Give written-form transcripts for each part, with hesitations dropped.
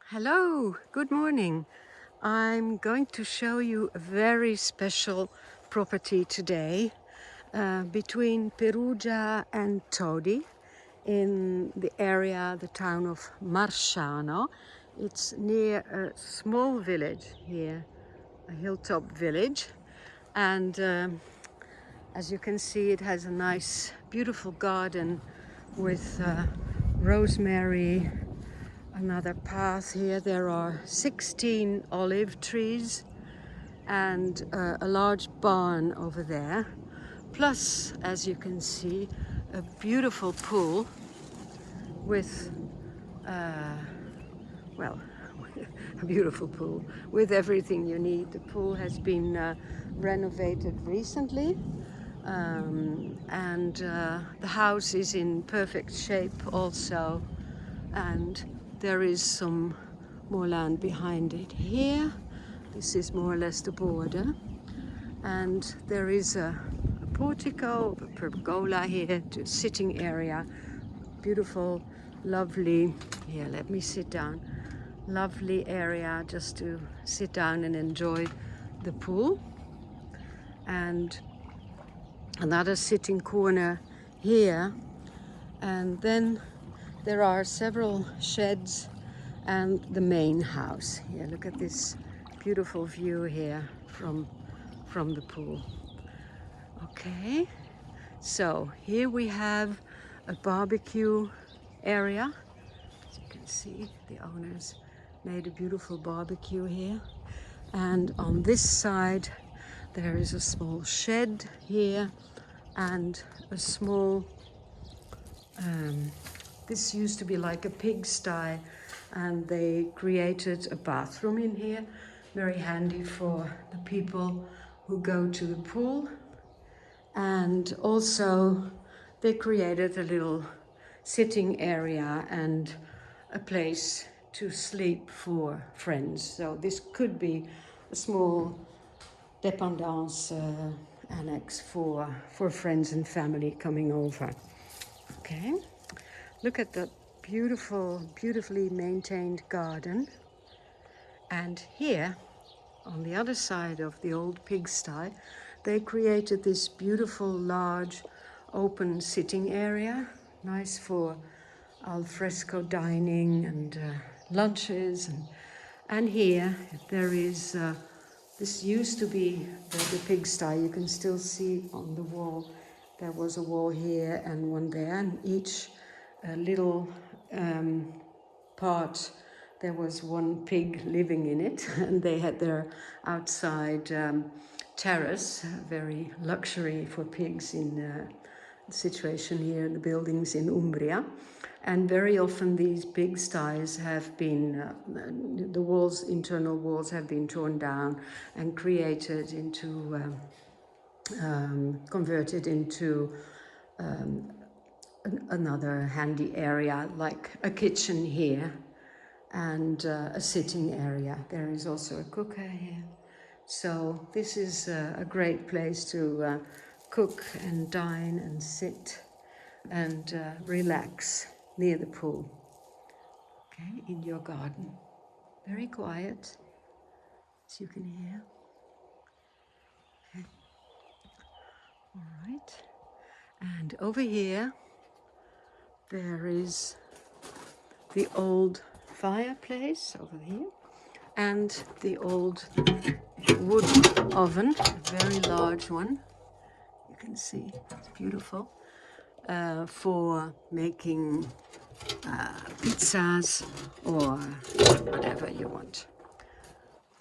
Hello, good morning. I'm going to show you a very special property today between Perugia and Todi in the area, the town of Marsciano. It's near a small village here, a hilltop village. And as you can see, it has a nice, beautiful garden with rosemary. Another path here. There are 16 olive trees and a large barn over there. Plus, as you can see, a beautiful pool with, well, a beautiful pool with everything you need. The pool has been renovated recently, and the house is in perfect shape also. And there is some more land behind it here. This is more or less the border. And there is a portico, a pergola here, to sitting area. Beautiful, lovely, here, let me sit down. Lovely area just to sit down and enjoy the pool. And another sitting corner here. And then there are several sheds and the main house. Here, look at this beautiful view here from the pool. Okay, so here we have a barbecue area. As you can see, the owners made a beautiful barbecue here. And on this side, there is a small shed here and a small this used to be like a pigsty, and they created a bathroom in here, very handy for the people who go to the pool. And also they created a little sitting area and a place to sleep for friends. So this could be a small dépendance annex for friends and family coming over. Okay. Look at that beautifully maintained garden. And here, on the other side of the old pigsty, they created this beautiful, large, open sitting area. Nice for al fresco dining and lunches. And here, there is, this used to be the pigsty. You can still see on the wall, there was a wall here and one there, and each little part, there was one pig living in it, and they had their outside terrace, very luxury for pigs in the situation here in the buildings in Umbria. And very often these pigsties have been, the walls, internal walls have been torn down and created into, converted into another handy area, like a kitchen here and a sitting area. There is also a cooker here. So this is a great place to cook and dine and sit and relax near the pool. Okay, in your garden. Very quiet, as you can hear. Okay. All right. And over here, there is the old fireplace over here and the old wood oven, a very large one. You can see it's beautiful, for making pizzas or whatever you want.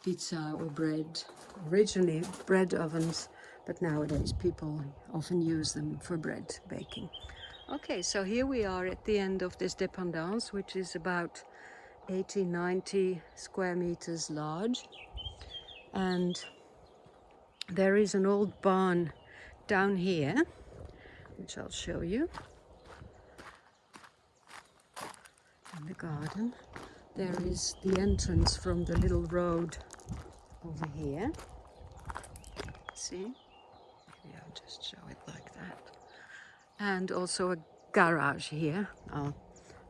Pizza or bread. Originally bread ovens, but nowadays people often use them for bread baking. Okay, so here we are at the end of this dépendance, which is about 80-90 square meters large. And there is an old barn down here, which I'll show you. In the garden, there is the entrance from the little road over here. See? Maybe I'll just show it like that. And also a garage here. I'll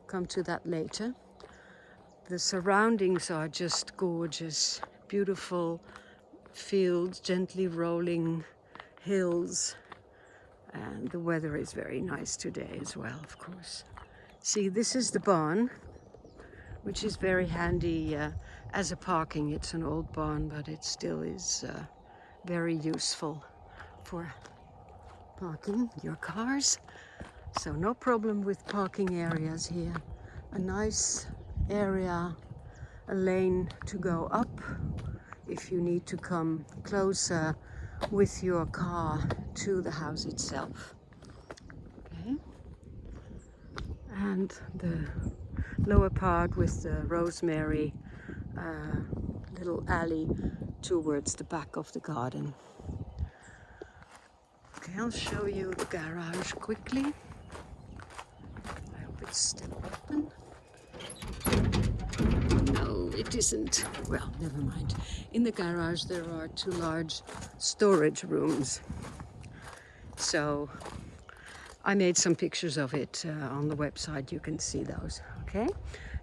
come to that later. the surroundings are just gorgeous. Beautiful fields, gently rolling hills, and the weather is very nice today as well, of course. See, this is the barn, which is very handy as a parking. It's an old barn, but it still is very useful for parking your cars. So no problem with parking areas here. A nice area, a lane to go up if you need to come closer with your car to the house itself. Okay. And the lower part with the rosemary little alley towards the back of the garden. Okay, I'll show you the garage quickly. I hope it's still open. No, it isn't. Well, never mind. In the garage there are 2 large storage rooms. So I made some pictures of it on the website. You can see those. Okay,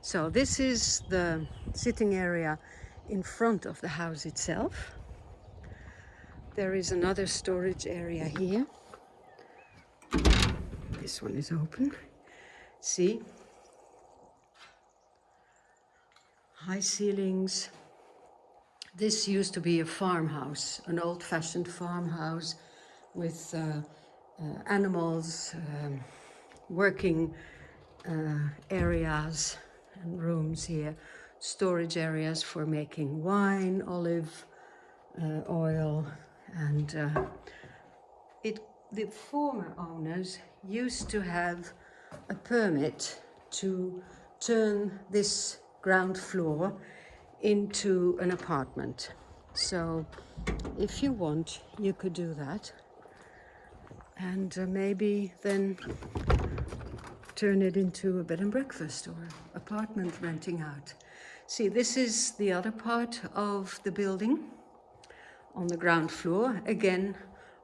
so this is the sitting area in front of the house itself. There is another storage area here. This one is open. See? High ceilings. This used to be a farmhouse, an old-fashioned farmhouse with animals, working areas and rooms here, storage areas for making wine, olive oil, and the former owners used to have a permit to turn this ground floor into an apartment. So if you want, you could do that, and maybe then turn it into a bed and breakfast or apartment renting out. See, this is the other part of the building on the ground floor. Again,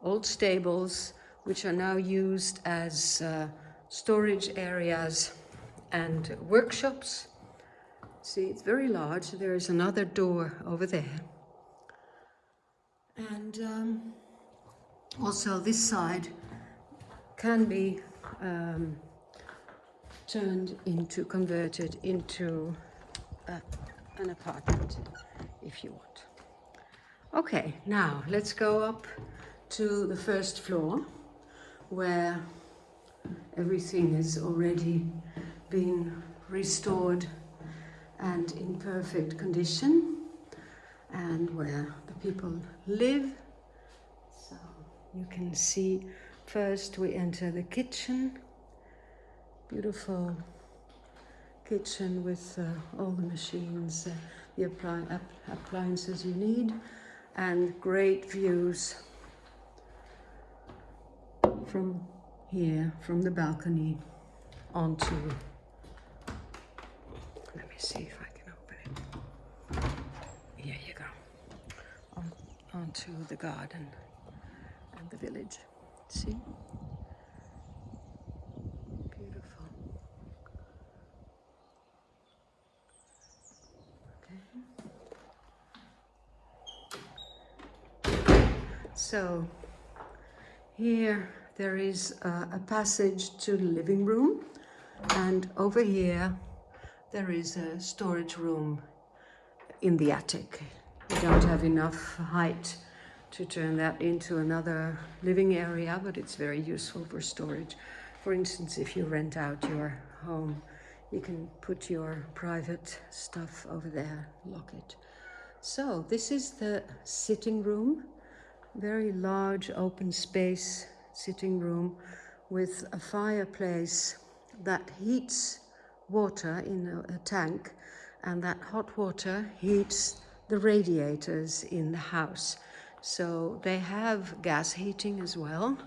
old stables, which are now used as storage areas and workshops. See, it's very large. There is another door over there. And also this side can be converted into an apartment if you want. Okay, now let's go up to the first floor where everything has already been restored and in perfect condition, and where the people live. So you can see first we enter the kitchen. Beautiful kitchen with all the machines, the appliances you need, and great views from here, from the balcony onto, let me see if I can open it. Here you go. Onto the garden and the village. See? Beautiful. Okay. So here there is a passage to the living room, and over here there is a storage room in the attic. We don't have enough height to turn that into another living area, but it's very useful for storage. For instance, if you rent out your home, you can put your private stuff over there, lock it. So this is the sitting room, very large open space sitting room with a fireplace that heats water in a tank, and that hot water heats the radiators in the house. So they have gas heating as well,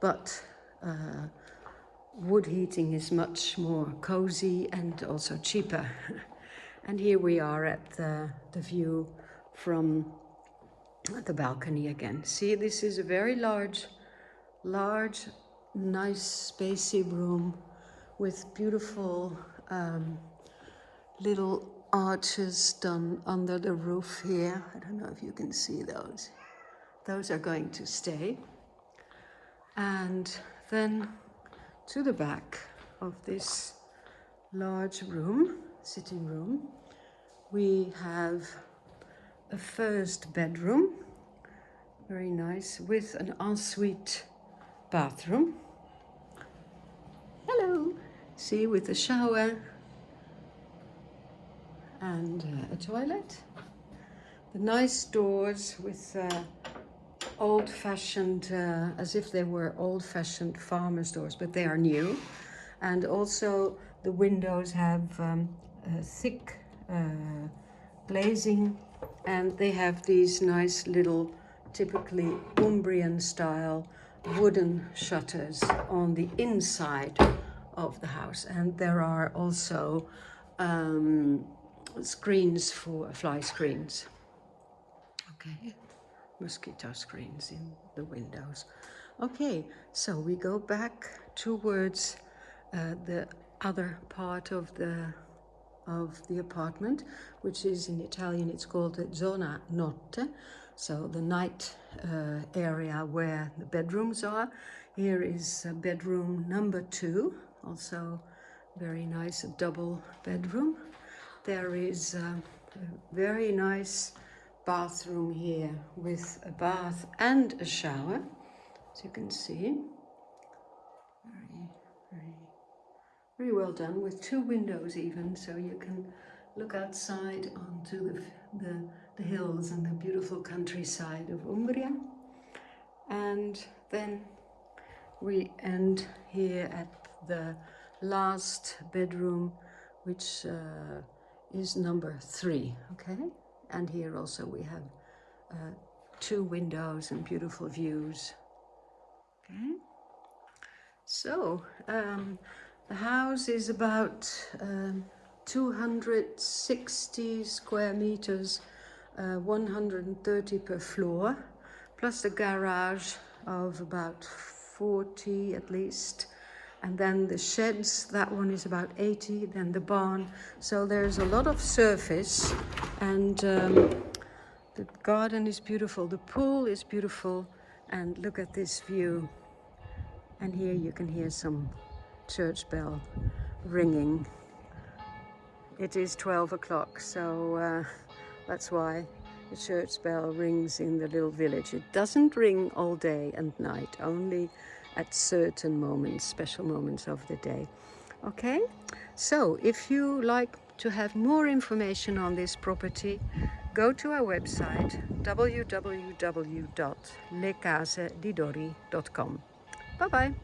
but wood heating is much more cozy and also cheaper. And here we are at the view from the balcony again. See, this is a very large, nice, spacey room with beautiful little arches done under the roof here. I don't know if you can see those. Those are going to stay. And then to the back of this large room, sitting room, we have a first bedroom, very nice, with an ensuite bathroom. Hello! See, with a shower and a toilet. The nice doors with old-fashioned, as if they were old-fashioned farmer's doors, but they are new. And also the windows have thick glazing, and they have these nice little, typically Umbrian style wooden shutters on the inside of the house. And there are also screens for fly screens. Okay, mosquito screens in the windows. Okay, so we go back towards the other part of the apartment, which is in Italian, it's called the zona notte, so the night area where the bedrooms are. Here is bedroom number 2, also very nice, a double bedroom. There is a very nice bathroom here with a bath and a shower, as you can see. Very well done, with 2 windows even, so you can look outside onto the hills and the beautiful countryside of Umbria. And then we end here at the last bedroom, which is number 3, okay? And here also we have 2 windows and beautiful views, okay? So, the house is about 260 square meters, 130 per floor, plus a garage of about 40 at least. And then the sheds, that one is about 80, then the barn. So there's a lot of surface, and the garden is beautiful, the pool is beautiful, and look at this view. And here you can hear some church bell ringing. It is 12 o'clock, so that's why the church bell rings in the little village. It doesn't ring all day and night, only at certain moments, special moments of the day. Okay, so if you like to have more information on this property, go to our website www.lecasedidori.com. Bye bye.